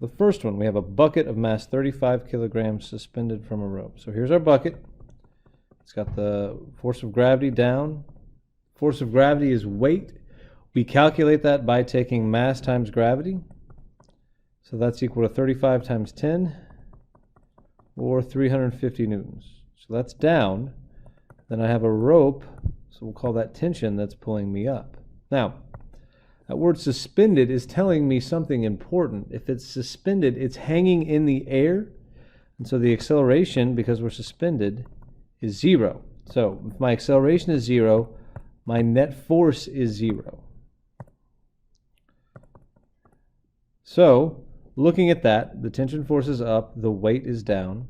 The first one, we have a bucket of mass 35 kilograms suspended from a rope. So here's our bucket. It's got the force of gravity down. Force of gravity is weight. We calculate that by taking mass times gravity. So that's equal to 35 times 10, or 350 newtons. So that's down. Then I have a rope, so we'll call that tension, that's pulling me up. Now, that word suspended is telling me something important. If it's suspended, it's hanging in the air, and so the acceleration, because we're suspended, is 0. So if my acceleration is 0, my net force is 0. So, looking at that, the tension force is up, the weight is down.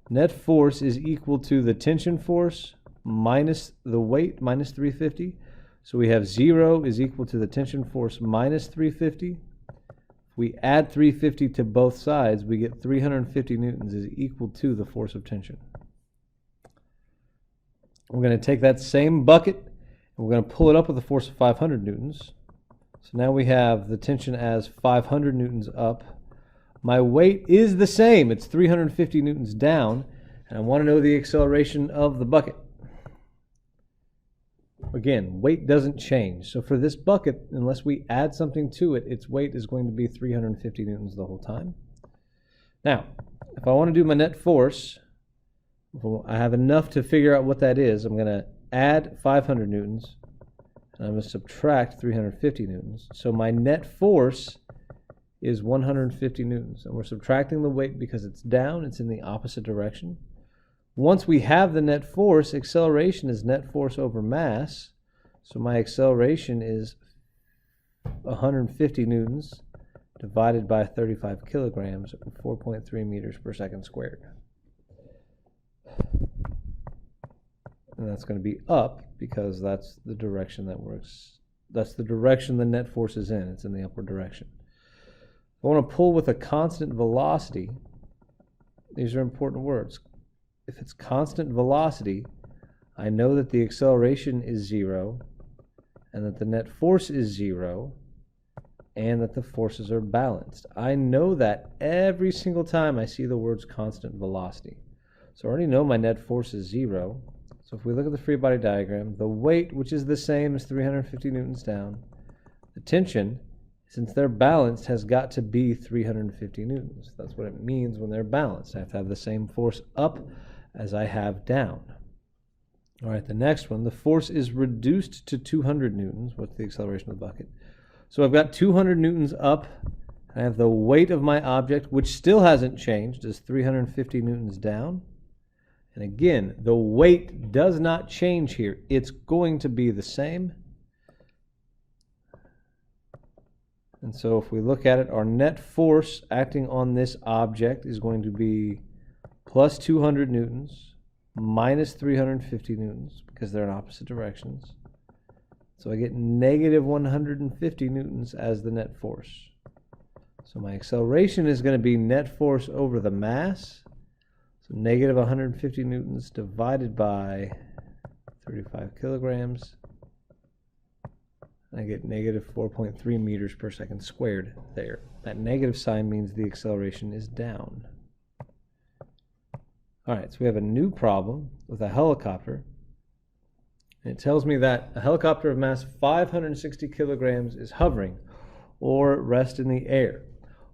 Net force is equal to the tension force minus the weight, minus 350. So we have 0 is equal to the tension force minus 350. If we add 350 to both sides, we get 350 newtons is equal to the force of tension. We're going to take that same bucket and we're going to pull it up with a force of 500 newtons. So now we have the tension as 500 newtons up. My weight is the same. It's 350 newtons down. And I want to know the acceleration of the bucket. Again, weight doesn't change. So for this bucket, unless we add something to it, its weight is going to be 350 newtons the whole time. Now, if I want to do my net force, I have enough to figure out what that is. I'm going to add 500 newtons, and I'm going to subtract 350 newtons. So my net force is 150 newtons. And we're subtracting the weight because it's down, it's in the opposite direction. Once we have the net force, acceleration is net force over mass. So my acceleration is 150 newtons divided by 35 kilograms, 4.3 meters per second squared. And that's going to be up because that's the direction that works. That's the direction the net force is in. It's in the upward direction. I want to pull with a constant velocity. These are important words. If it's constant velocity, I know that the acceleration is 0, and that the net force is 0, and that the forces are balanced. I know that every single time I see the words constant velocity. So I already know my net force is 0. So if we look at the free body diagram, the weight, which is the same as 350 newtons down, the tension, since they're balanced, has got to be 350 newtons. That's what it means when they're balanced. I have to have the same force up as I have down. All right, the next one, the force is reduced to 200 newtons. What's the acceleration of the bucket? So I've got 200 newtons up. I have the weight of my object, which still hasn't changed, is 350 newtons down. And again, the weight does not change here. It's going to be the same. And so if we look at it, our net force acting on this object is going to be plus 200 newtons minus 350 newtons because they're in opposite directions. So I get negative 150 newtons as the net force. So my acceleration is going to be net force over the mass. So negative 150 newtons divided by 35 kilograms. I get negative 4.3 meters per second squared there. That negative sign means the acceleration is down. All right, so we have a new problem with a helicopter. And it tells me that a helicopter of mass 560 kilograms is hovering or at rest in the air.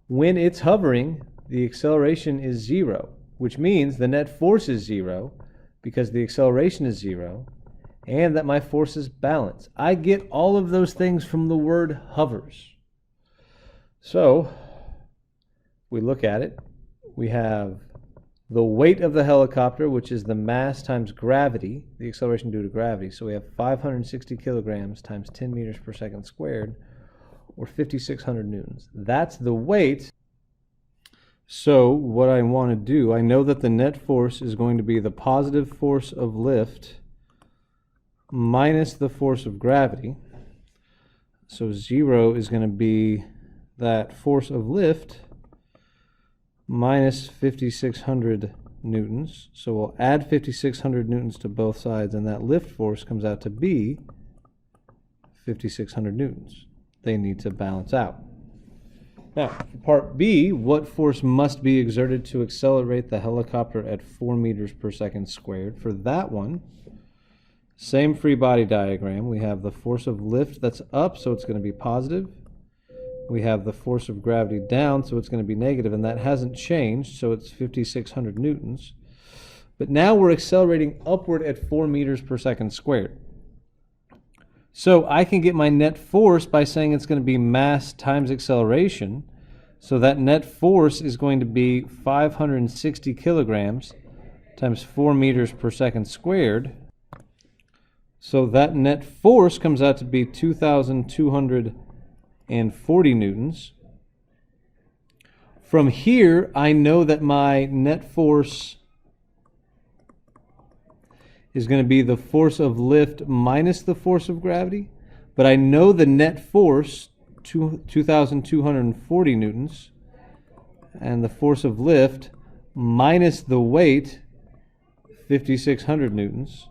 When it's hovering, the acceleration is 0, which means the net force is 0 because the acceleration is 0, and that my force is balanced. I get all of those things from the word hovers. So, we look at it. We have the weight of the helicopter, which is the mass times gravity, the acceleration due to gravity. So we have 560 kilograms times 10 meters per second squared, or 5,600 newtons. That's the weight. So what I want to do, I know that the net force is going to be the positive force of lift minus the force of gravity. So 0 is going to be that force of lift minus 5,600 newtons. So we'll add 5,600 newtons to both sides, and that lift force comes out to be 5,600 newtons. They need to balance out. Now, for part B, what force must be exerted to accelerate the helicopter at 4 meters per second squared? For that one, same free body diagram. We have the force of lift that's up, so it's going to be positive. We have the force of gravity down, so it's going to be negative, and that hasn't changed, so it's 5,600 newtons. But now we're accelerating upward at 4 meters per second squared. So I can get my net force by saying it's going to be mass times acceleration. So that net force is going to be 560 kilograms times 4 meters per second squared. So that net force comes out to be 2,240 newtons. From here, I know that my net force is going to be the force of lift minus the force of gravity, but I know the net force, 2,240 newtons, and the force of lift minus the weight, 5,600 newtons.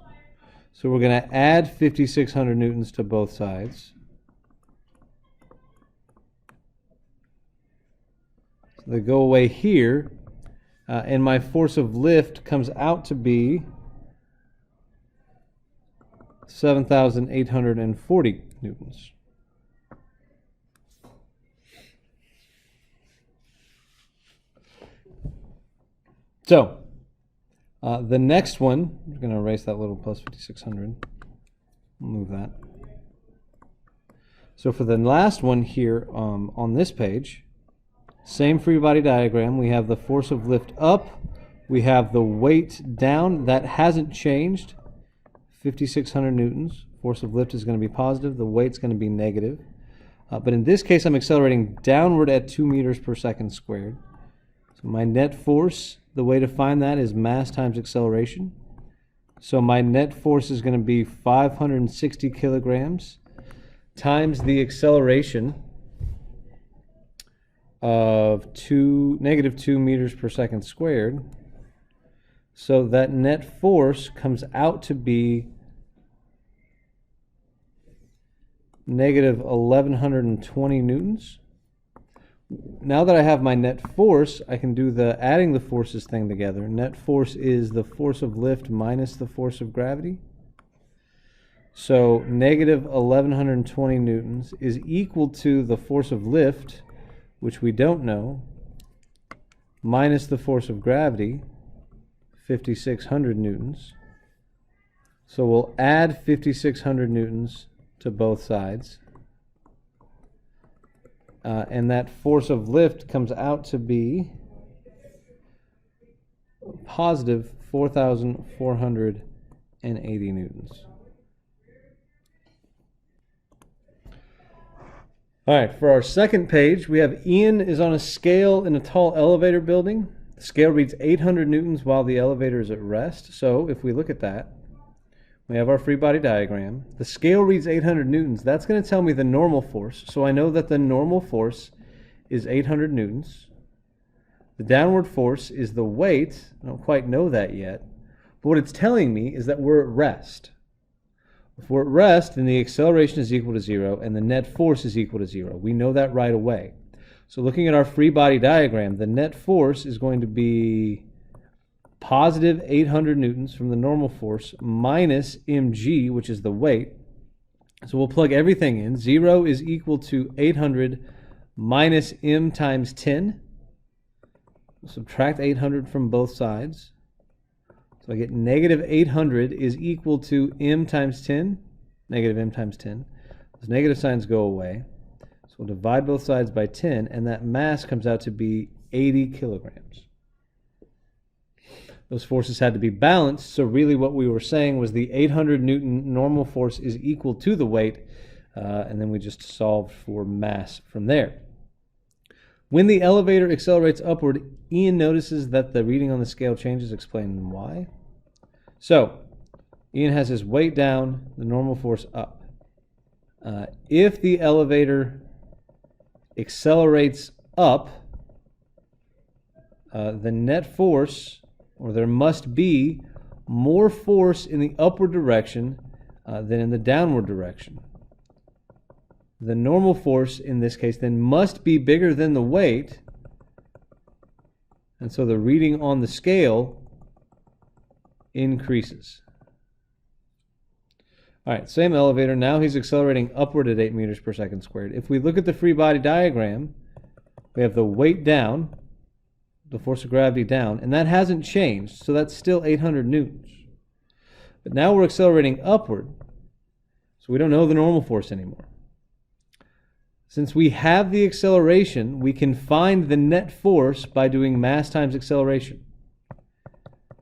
So we're going to add 5,600 newtons to both sides. So they go away here, and my force of lift comes out to be 7,840 newtons. So, the next one, I'm going to erase that little plus 5,600. Move that. So for the last one here on this page, same free body diagram. We have the force of lift up. We have the weight down. That hasn't changed. 5,600 newtons. Force of lift is going to be positive. The weight's going to be negative. But in this case, I'm accelerating downward at 2 meters per second squared. So my net force, the way to find that is mass times acceleration. So my net force is going to be 560 kilograms times the acceleration of negative 2 meters per second squared. So that net force comes out to be negative 1,120 newtons. Now that I have my net force, I can do the adding the forces thing together. Net force is the force of lift minus the force of gravity. So negative 1,120 newtons is equal to the force of lift, which we don't know, minus the force of gravity, 5,600 newtons. So we'll add 5,600 newtons to both sides. And that force of lift comes out to be positive 4,480 newtons. All right, for our second page, we have Ian is on a scale in a tall elevator building. The scale reads 800 newtons while the elevator is at rest. So if we look at that, we have our free body diagram. The scale reads 800 newtons. That's going to tell me the normal force. So I know that the normal force is 800 newtons. The downward force is the weight. I don't quite know that yet. But what it's telling me is that we're at rest. If we're at rest, then the acceleration is equal to 0 and the net force is equal to 0. We know that right away. So looking at our free body diagram, the net force is going to be positive 800 newtons from the normal force minus mg, which is the weight. So we'll plug everything in. 0 is equal to 800 minus m times 10. We'll subtract 800 from both sides. So I get negative 800 is equal to m times 10, negative m times 10. Those negative signs go away. So we'll divide both sides by 10, and that mass comes out to be 80 kilograms. Those forces had to be balanced, so really what we were saying was the 800 Newton normal force is equal to the weight, and then we just solved for mass from there. When the elevator accelerates upward, Ian notices that the reading on the scale changes. Explain why. So, Ian has his weight down, the normal force up. If the elevator accelerates up, the net force, or there must be more force in the upward direction than in the downward direction. the normal force in this case then must be bigger than the weight, and so the reading on the scale increases. All right, same elevator. Now he's accelerating upward at 8 meters per second squared. If we look at the free body diagram, we have the weight down, the force of gravity down, and that hasn't changed, so that's still 800 newtons. But now we're accelerating upward, so we don't know the normal force anymore. Since we have the acceleration, we can find the net force by doing mass times acceleration.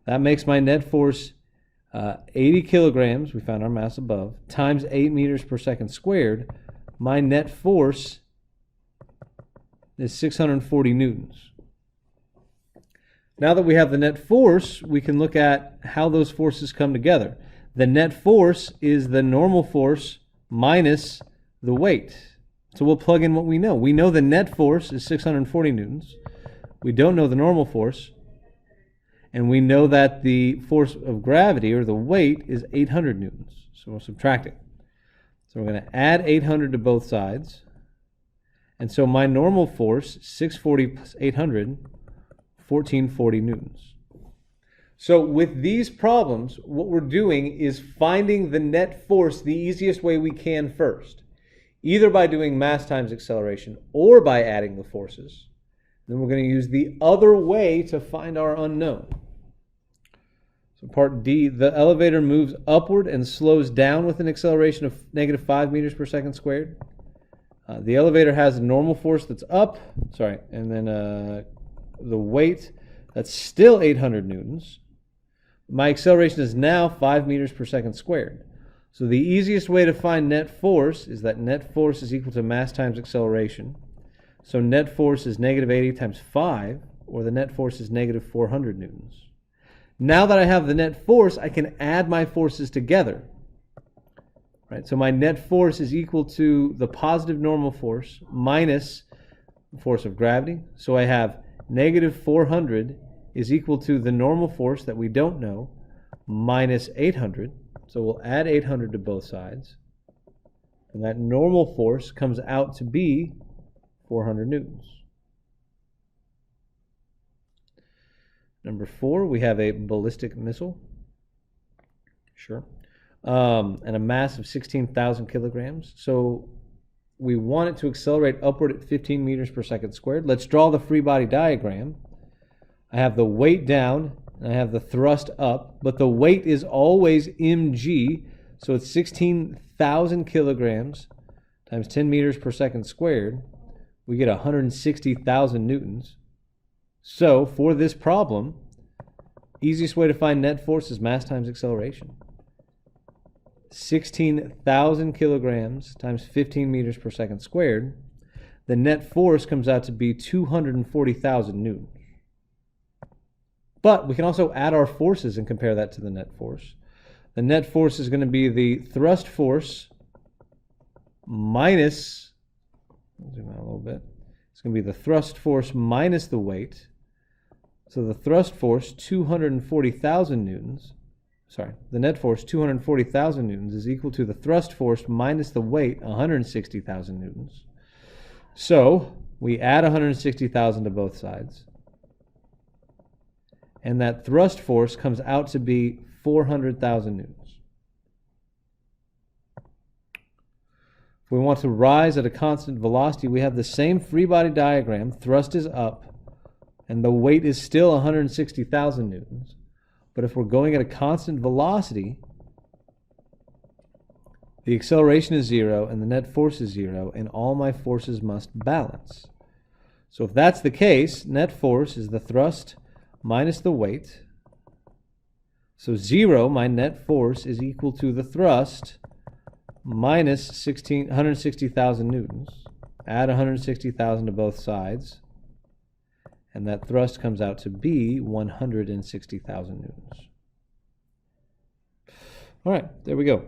That makes my net force 80 kilograms, we found our mass above, times 8 meters per second squared. My net force is 640 newtons. Now that we have the net force, we can look at how those forces come together. The net force is the normal force minus the weight. So we'll plug in what we know. We know the net force is 640 newtons. We don't know the normal force. And we know that the force of gravity, or the weight, is 800 newtons. So we'll subtract it. So we're going to add 800 to both sides. And so my normal force, 640 plus 800, 1440 newtons. So with these problems, what we're doing is finding the net force the easiest way we can first, either by doing mass times acceleration or by adding the forces. Then we're going to use the other way to find our unknown. So part D, the elevator moves upward and slows down with an acceleration of negative 5 meters per second squared. The elevator has a normal force that's up, and then the weight, that's still 800 newtons. My acceleration is now 5 meters per second squared. So the easiest way to find net force is that net force is equal to mass times acceleration. So net force is negative 80 times 5, or the net force is negative 400 newtons. Now that I have the net force, I can add my forces together. Right? So my net force is equal to the positive normal force minus the force of gravity. So I have negative 400 is equal to the normal force that we don't know minus 800. So we'll add 800 to both sides. And that normal force comes out to be 400 newtons. Number 4, we have a ballistic missile. Sure. And a mass of 16,000 kilograms. So we want it to accelerate upward at 15 meters per second squared. Let's draw the free body diagram. I have the weight down, and I have the thrust up, but the weight is always mg, so it's 16,000 kilograms times 10 meters per second squared. We get 160,000 newtons. So for this problem, easiest way to find net force is mass times acceleration. 16,000 kilograms times 15 meters per second squared. The net force comes out to be 240,000 newtons. But we can also add our forces and compare that to the net force. The net force is going to be the thrust force minus, zoom out a little bit, it's going to be the thrust force minus the weight. So the thrust force, 240,000 newtons, the net force, 240,000 newtons, is equal to the thrust force minus the weight, 160,000 newtons. So we add 160,000 to both sides. And that thrust force comes out to be 400,000 newtons. If we want to rise at a constant velocity, we have the same free body diagram. Thrust is up, and the weight is still 160,000 newtons. But if we're going at a constant velocity, the acceleration is 0, and the net force is 0, and all my forces must balance. So if that's the case, net force is the thrust minus the weight. So 0, my net force, is equal to the thrust minus 160,000 newtons. Add 160,000 to both sides. And that thrust comes out to be 160,000 newtons. All right, there we go.